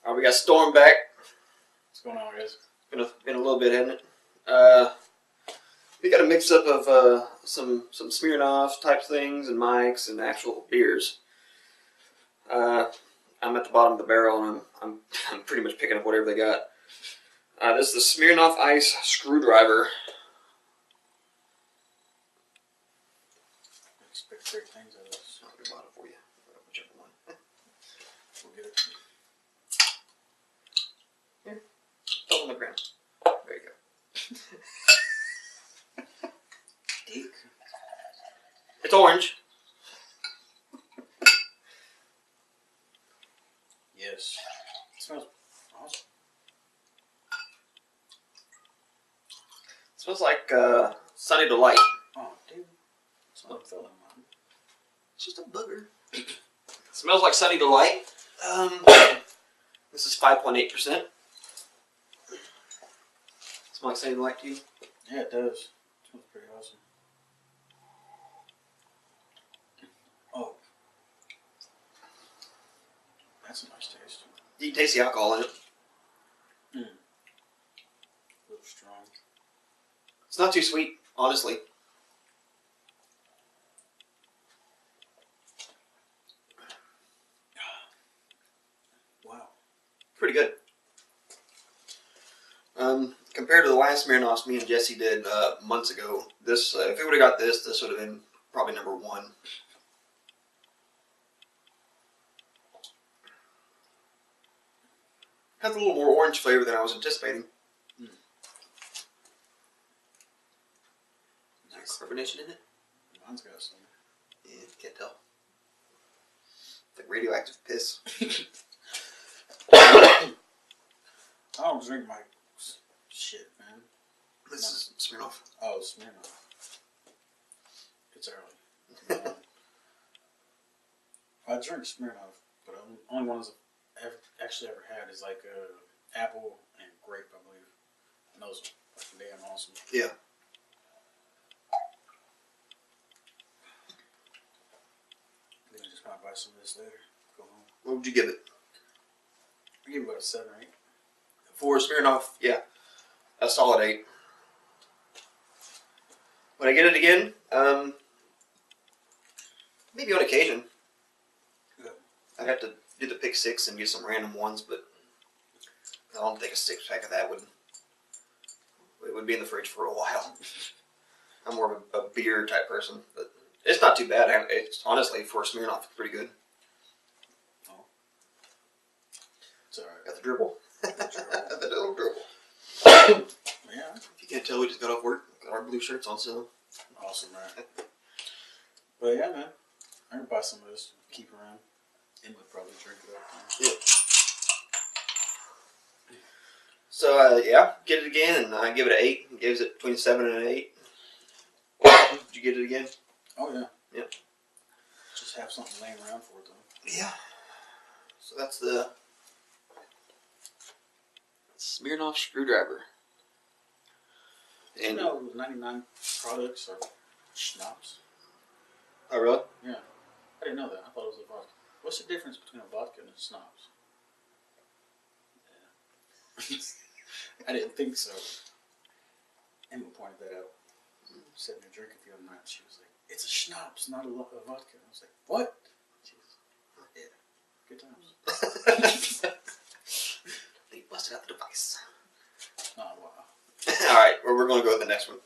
Alright, we got Storm back. What's going on, guys? Been a little bit, hasn't it? We got a mix up of some Smirnoff type things and mics and actual beers. I'm at the bottom of the barrel and I'm pretty much picking up whatever they got. This is the Smirnoff Ice Screwdriver. I expect great things out of this. I'll get a bottle for you. Whichever one. We'll get it. Here. Throw it on the ground. There you go. Deek. It's orange. Yes. It smells awesome. It smells like Sunny Delight. Oh, dude. It's not filling, man. It's just a booger. It smells like Sunny Delight. This is 5.8%. Smell like Sunny Delight to you? Yeah, it does. It smells pretty awesome. Oh. That's a nice taste. You can taste the alcohol in it. A little strong. It's not too sweet, honestly. Wow. Pretty good. Compared to the last Smirnoffs me and Jesse did months ago, this if we would have got this would have been probably number one. Has a little more orange flavor than I was anticipating. Nice carbonation in it. Mine's got some. Yeah, can't tell. It's like radioactive piss. I don't drink my shit, man. This is Smirnoff. Oh, Smirnoff. It's early. I drink Smirnoff, but the only ones I've actually ever had is like apple and grape, I believe. And those are damn awesome. Yeah. I think I just might buy some of this later. Go home. What would you give it? I give it about a 7 or 8. For Smirnoff, yeah. A solid 8. Would I get it again? Maybe on occasion. Yeah. I'd have to do the pick 6 and get some random ones, but I don't think a 6-pack of that would be in the fridge for a while. I'm more of a beer type person, but it's not too bad. It's honestly, for Smirnoff, it's pretty good. Oh. It's alright. Got the dribble. The little dribble. Yeah. If you can't tell, we just got off work. Got our blue shirts on sale. Awesome, right? But yeah, man. I'm gonna buy some of this. Keep around. And would probably drink it up. Yeah. So, yeah, get it again, and I give it an 8. He gives it between 7 and an 8. Did you get it again? Oh, yeah. Yep. Just have something laying around for it, though. Yeah. So that's the Smirnoff Screwdriver. And you know, 99 products are schnapps. Oh, really? Yeah. I didn't know that. I thought it was a vodka. What's the difference between a vodka and a schnapps? Yeah. I didn't think so. Emma pointed that out. Sitting there drinking the other night, she was like, "It's a schnapps, not a vodka." I was like, "What?" She was, yeah, good times. They busted out the device. Oh, wow. Alright, we're going to go to the next one.